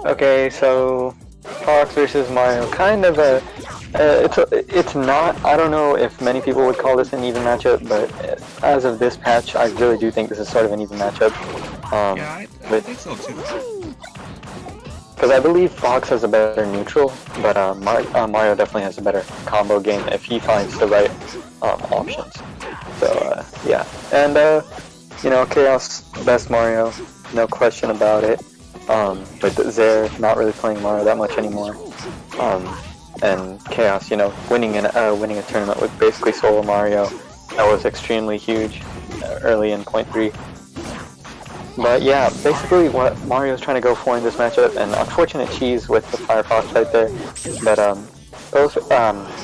Okay, so Fox versus Mario, kind of a, it's not. I don't know if many people would call this an even matchup, but as of this patch, I really do think this is sort of an even matchup. Yeah, I think so too. Because I believe Fox has a better neutral, but Mario definitely has a better combo game if he finds the right options. So yeah, and you know, Chaos best Mario, no question about it. But Zaire not really playing Mario that much anymore. And Chaos, you know, winning a tournament with basically solo Mario, that was extremely huge early in point 3. But yeah, basically what Mario's trying to go for in this matchup, and unfortunate cheese with the Firefox right there. But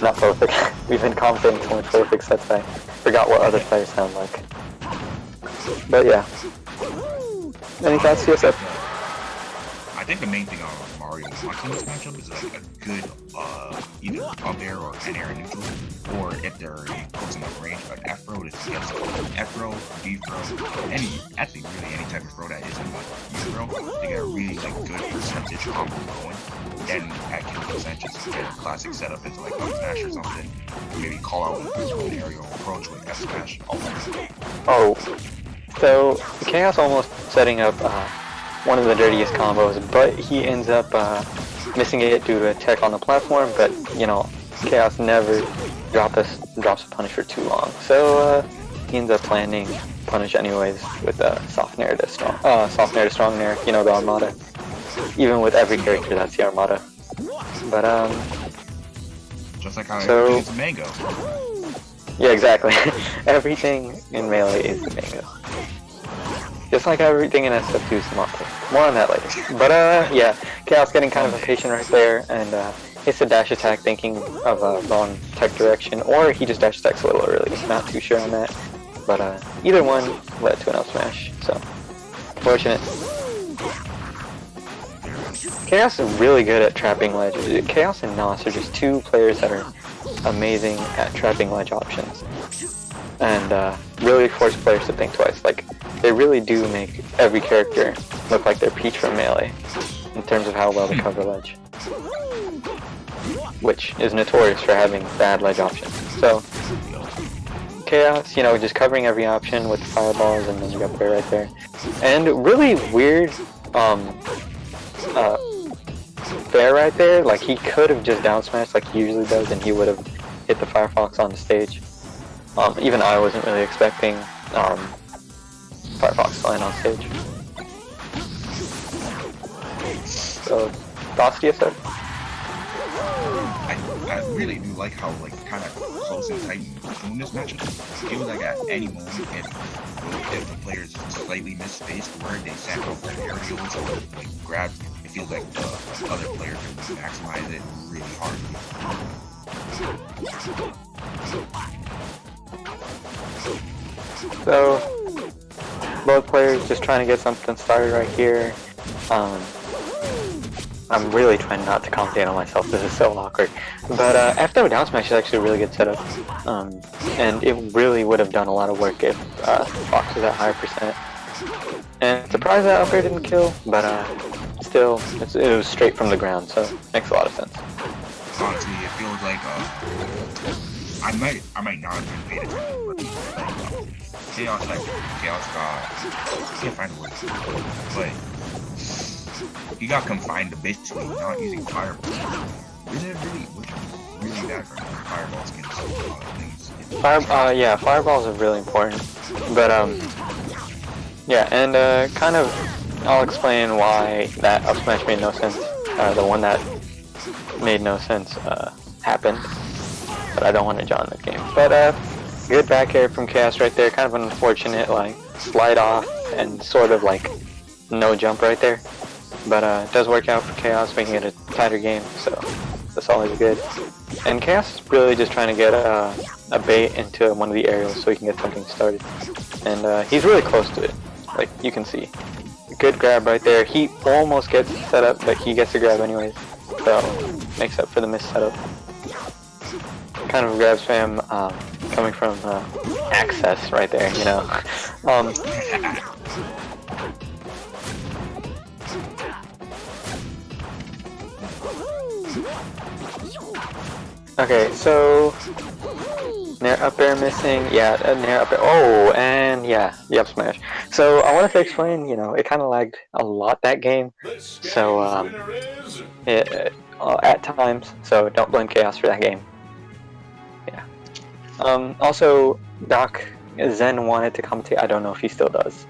not Prolific. We've been commentating so much Prolific sets I forgot what other players sound like. But yeah. Any thoughts, CSF? I think the main thing on Mario watching this matchup is like a good either up air or an air neutral, or if they're close enough range, like F throw to CS, F throw, D throw, actually really any type of throw that isn't like U throw, they get a really like good percentage combo going. Then at kill percentage, get a classic setup into like up smash or something. Maybe call out an aerial approach with F smash. Oh, so Chaos almost setting up one of the dirtiest combos, but he ends up missing it due to a tech on the platform. But you know, Chaos never drops a punish for too long, so he ends up landing punish anyways with soft nair to strong nair. You know, the Armada. Even with every character, that's the Armada. But just like how everything's Mango. Yeah, exactly. Everything in Melee is the Mango. Just like everything in SSF2 is Monte. More on that later. But yeah, Chaos getting kind of impatient right there, and hits a dash attack thinking of a wrong tech direction, or he just dash attacks a little early. Not too sure on that. But either one led to an up smash, so fortunate. Chaos is really good at trapping ledge. Chaos and Nos are just two players that are amazing at trapping ledge options. And really force players to think twice. Like, they really do make every character look like they're Peach from Melee in terms of how well they cover ledge. Which is notorious for having bad ledge options. So, Chaos, you know, just covering every option with fireballs, and then you got Bear right there. And really weird, Bear right there, like he could have just down smashed like he usually does, and he would have hit the Firefox on the stage. Even I wasn't really expecting Firefox to land on stage. So, thoughts, DSF? I really do like how like kind of close and tight in this matchup. It was like at any moment if the players slightly missed space where they sat off their aerials or like grabbed, it feels like the other player can maximize it really hard. So, both players just trying to get something started right here. I'm really trying not to commentate on myself, this is so awkward. But F-throw down smash is actually a really good setup. And it really would have done a lot of work if Fox was at higher percent. And surprised that up air didn't kill, but still, it was straight from the ground, so makes a lot of sense. Honestly, it feels like I might not have been paid attention, but Chaos can't find the word, but he got confined to basically not using fireballs. Isn't it really bad for him? Fireballs can do a lot of things. Yeah, fireballs are really important, but yeah, and kind of, I'll explain why that up smash made no sense. The one that made no sense happened, but I don't want to join the game. But good back air from Chaos right there, kind of an unfortunate like slide off and sort of like no jump right there. But it does work out for Chaos, making it a tighter game, so that's always good. And Chaos is really just trying to get a bait into one of the aerials so he can get something started. And he's really close to it, like you can see. Good grab right there. He almost gets set up, but he gets the grab anyways, so makes up for the missed setup. Kind of grab spam coming from access right there, you know. Okay, so Nair up air missing, yeah, Nair up air, oh, and yeah, the up smash. So I wanted to explain, you know, it kind of lagged a lot that game, so at times, so don't blame Chaos for that game. Yeah. Also, Doc Zen wanted to commentate. I don't know if he still does.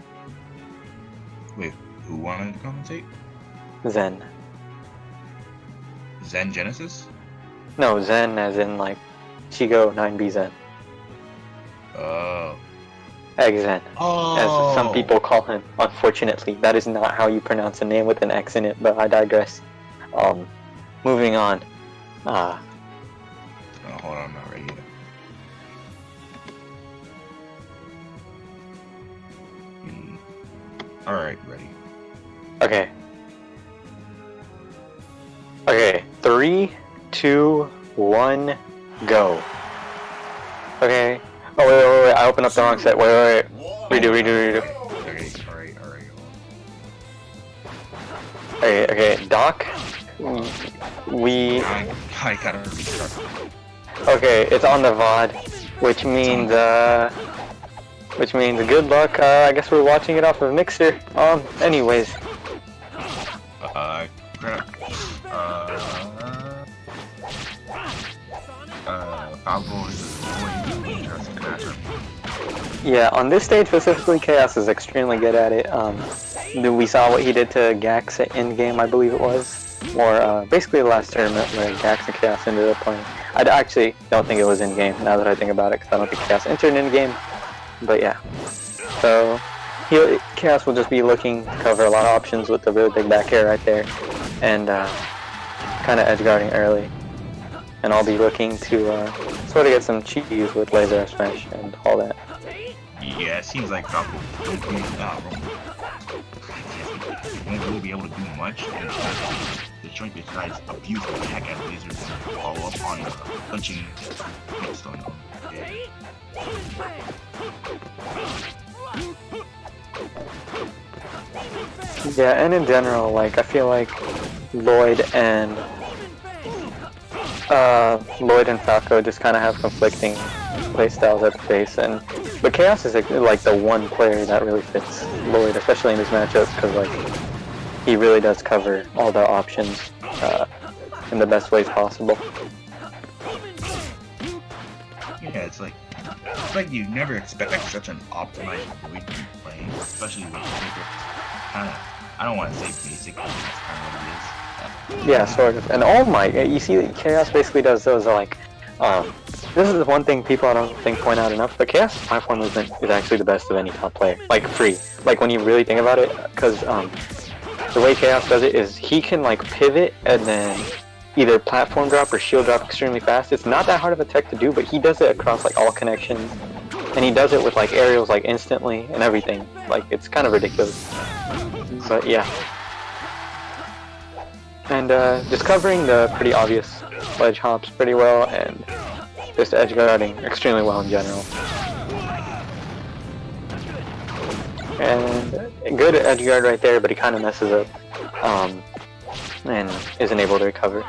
Wait, who wanted to commentate? Zen. Zen Genesis? No, Zen as in like Chigo 9B Zen. Oh. Egg Zen. Oh. As some people call him. Unfortunately, that is not how you pronounce a name with an X in it, but I digress. Moving on. Oh, hold on, I'm not ready yet. Alright, ready. Okay. Okay, 3, 2, 1, go. Okay. Oh, wait, I opened up the wrong set. Wait. Redo. Okay, alright. Okay, Doc. I gotta restart. Okay, it's on the VOD, which means good luck. I guess we're watching it off of Mixer. Anyways. Falco is a really interesting matchup. Yeah, on this stage specifically, Chaos is extremely good at it. We saw what he did to Gax at endgame, I believe it was. Or basically the last tournament where Gax and Chaos ended up playing. I actually don't think it was in-game, now that I think about it, because I don't think Chaos entered in-game. But yeah. So, Chaos will just be looking to cover a lot of options with the really big back air right there. And kind of edge guarding early. And I'll be looking to sort of get some cheese with laser smash and all that. Yeah, it seems like Falco won't really be able to do much, and the joint besides abuse the attack at lasers and follow up on the punching next on him. Yeah, and in general, like, I feel like Lloyd and Falco just kind of have conflicting playstyles at the base, but Chaos is like the one player that really fits Lloyd, especially in this matchup, because like he really does cover all the options in the best ways possible. Yeah, it's like you never expect such an optimized Lloyd to be playing, especially with kind of, I don't want to say basic, but that's kind of what it is. Yeah, sort of. And oh my, you see, Chaos basically does those like, this is the one thing people I don't think point out enough, but Chaos' platform movement is actually the best of any top player. Like, free. Like, when you really think about it, because the way Chaos does it is he can like pivot and then either platform drop or shield drop extremely fast. It's not that hard of a tech to do, but he does it across like all connections. And he does it with like aerials like instantly and everything. Like, it's kind of ridiculous. But yeah. And just covering the pretty obvious ledge hops pretty well, and just edge guarding extremely well in general. And good edge guard right there, but he kind of messes up and isn't able to recover.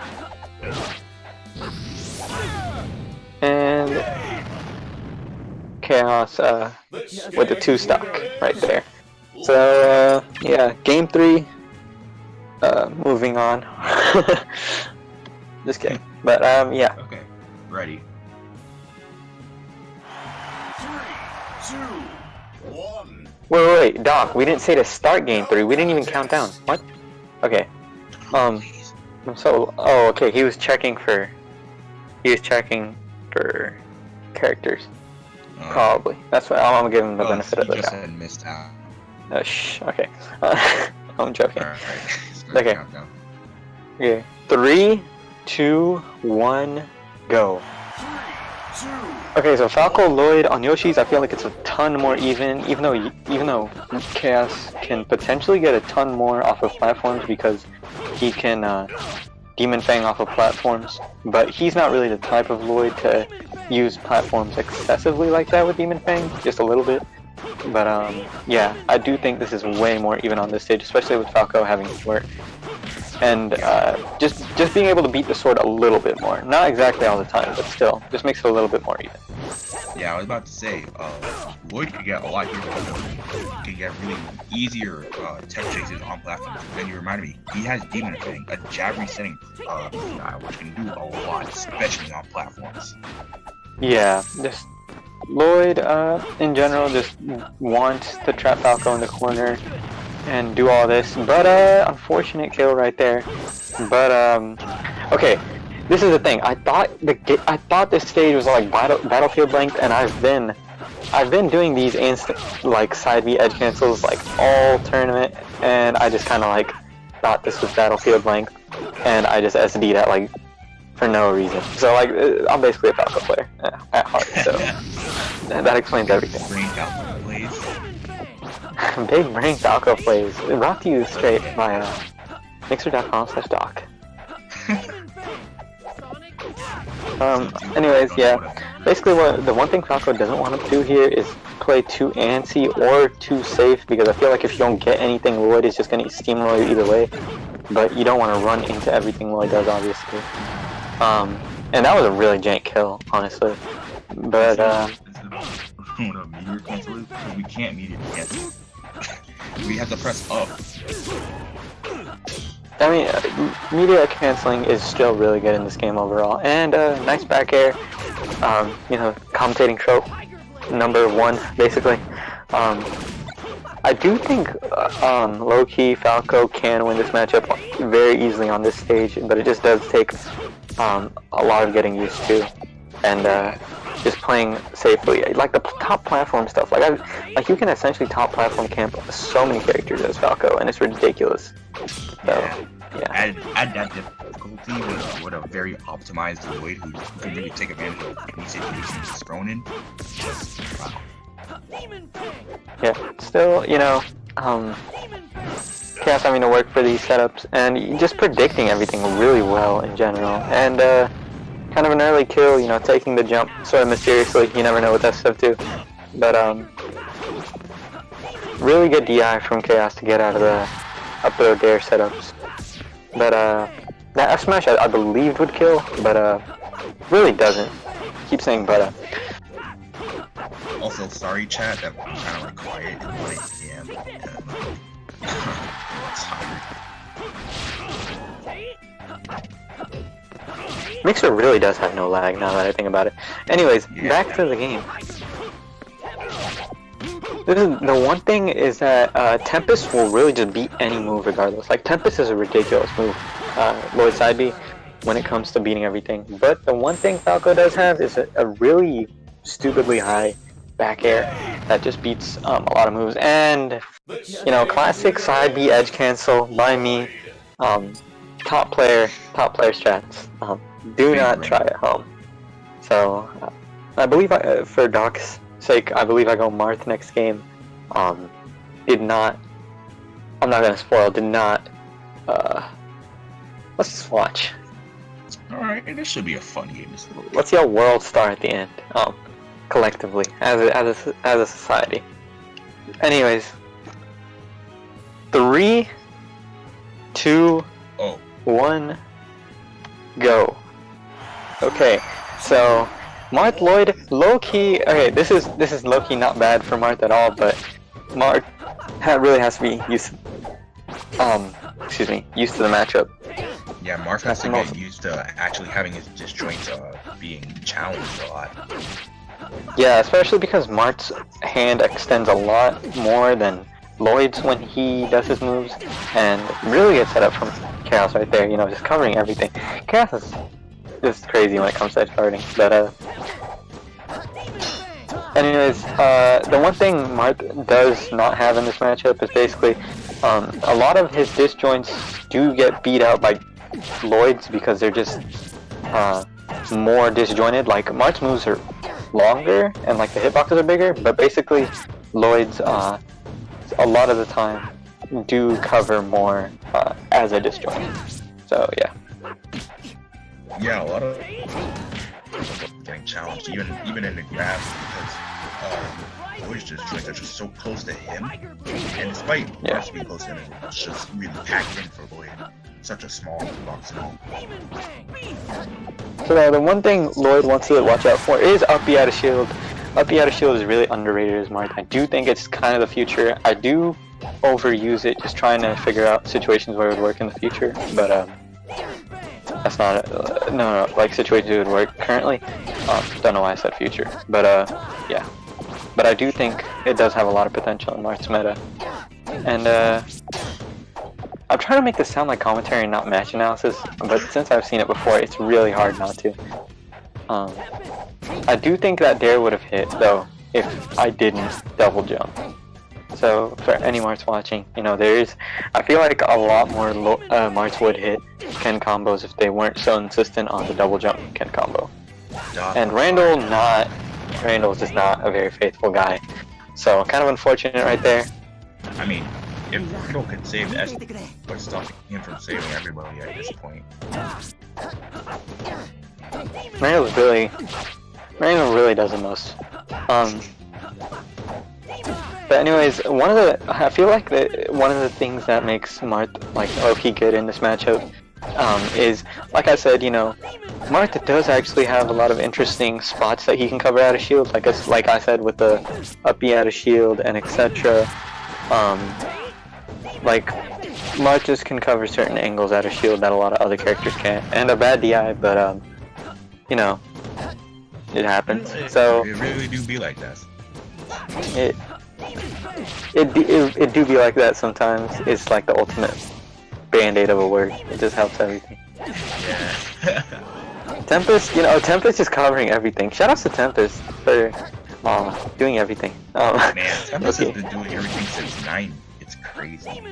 And Chaos with the 2 stock right there. So yeah, game 3. Moving on. Just kidding. But yeah. Okay, ready. 3, 2, 1. Wait, Doc, we didn't say to start game 3. We didn't even count down. What? Okay. So, oh, okay. He was checking for characters. Probably. That's why I'm gonna give him the benefit of the doubt. Just said missed out. Shh. Okay. I'm joking. Alright. Okay. Okay. 3, 2, 1, go. 3, 2. Okay, so Falco Lloyd on Yoshi's, I feel like it's a ton more even though Chaos can potentially get a ton more off of platforms because he can Demon Fang off of platforms, but he's not really the type of Lloyd to use platforms excessively like that with Demon Fang, just a little bit. But yeah, I do think this is way more even on this stage, especially with Falco having work. and just being able to beat the sword a little bit more. Not exactly all the time, but still, just makes it a little bit more even. Yeah, I was about to say, Lloyd could get a lot easier. Could get really easier tech chases on platforms. And you reminded me, he has demon thing, a jab resetting which can do a lot, especially on platforms. Yeah, just Lloyd in general just wants to trap Falco in the corner and do all this, but unfortunate kill right there. But okay, this is the thing. I thought this stage was like battlefield length, and I've been doing these instant like side B edge cancels like all tournament, and I just kind of like thought this was battlefield length, and I just SD'd at like for no reason. So like I'm basically a Falco player at heart. So that explains everything. Brain Falco plays. Big brain Falco plays. Brought to you straight by mixer.com/doc. Anyways, yeah. Basically, the one thing Falco doesn't want to do here is play too antsy or too safe, because I feel like if you don't get anything, Lloyd is just going to steamroll you either way. But you don't want to run into everything Lloyd does, obviously. And that was a really jank kill, honestly. But we can't meet it yet. We have to press up. I mean, media canceling is still really good in this game overall, and nice back air. You know, commentating trope number 1, basically. I do think low-key Falco can win this matchup very easily on this stage, but it just does take a lot of getting used to, and just playing safely. Like the top platform stuff, like you can essentially top platform camp so many characters as Falco, and it's ridiculous. So, yeah. Add that difficulty with a very optimized Lloyd who can really take advantage of any situation he's thrown in. Wow. Yeah, still, you know, Chaos having to work for these setups, and just predicting everything really well in general, and kind of an early kill, you know, taking the jump sort of mysteriously. You never know with SSF2, but really good DI from Chaos to get out of the up throw dare setups. But that F smash I believed would kill, but really doesn't. Keep saying but. Also, sorry chat that I'm kind of like quiet at 1 AM. Tired. Mixer really does have no lag now that I think about it. Anyways, back to the game. This is, the one thing is that Tempest will really just beat any move regardless. Like, Tempest is a ridiculous move, Lloyd side B, when it comes to beating everything. But the one thing Falco does have is a really stupidly high back air that just beats a lot of moves. And, you know, classic side B edge cancel by me. Top player strats. Do not try at home. So, I believe for Doc's sake, I believe I go Marth next game. I'm not gonna spoil, let's just watch. Alright, this should be a fun game. Let's see how World Star at the end, collectively, as a society. Anyways, 3, 2, 1, go. Okay, so Marth Lloyd, low-key, okay, this is low-key not bad for Marth at all, but Marth really has to be used to the matchup. Yeah, Marth has to get used to actually having his disjoints being challenged a lot. Yeah, especially because Marth's hand extends a lot more than Lloyd's when he does his moves, and really good setup from Chaos right there, you know, just covering everything. Chaos is just crazy when it comes to edgeguarding, but anyways, the one thing Marth does not have in this matchup is basically a lot of his disjoints do get beat out by Lloyd's because they're just more disjointed. Like, Marth's moves are longer and like the hitboxes are bigger, but basically Lloyd's a lot of the time do cover more as a disjoint. So yeah. Yeah, a lot of getting challenged, even in the grabs, because Lloyd's just joints are just so close to him, and despite Marth being close to him, it's just really packed in for Lloyd. Such a small box. So the one thing Lloyd wants to watch out for is up B out of shield. Up B out of shield is really underrated as Marth. I do think it's kind of the future. I do overuse it, just trying to figure out situations where it would work in the future, but that's not no, like situations it would work currently. Don't know why I said future, but yeah. But I do think it does have a lot of potential in Marth's meta, and I'm trying to make this sound like commentary and not match analysis, but since I've seen it before, it's really hard not to. I do think that dare would have hit though if I didn't double jump. So for any Marths watching, you know, I feel like a lot more Marths would hit Ken combos if they weren't so insistent on the double jump Ken combo. And Randall's just not a very faithful guy. So kind of unfortunate right there. I mean, if Randall could save S, what's stopping him from saving everybody at this point? Randall really does the most. But anyways, I feel like one of the things that makes Marth like low-key good in this matchup is, like I said, you know, Marth does actually have a lot of interesting spots that he can cover out of shield, like I said with the up B out of shield and etc. Like Marth just can cover certain angles out of shield that a lot of other characters can't, and a bad DI, but you know, it happens. So it really do be like that. It do be like that sometimes. It's like the ultimate band-aid of a word. It just helps everything. Yeah. Tempest, you know, Tempest is covering everything. Shout out to Tempest for doing everything. Man, Tempest has been doing everything since 9. It's crazy.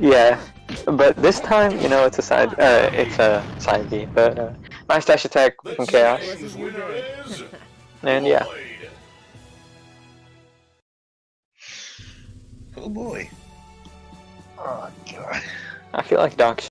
Yeah, but this time, you know, it's a side B. But nice dash attack from Chaos. And yeah. Oh boy. Oh god. I feel like Doc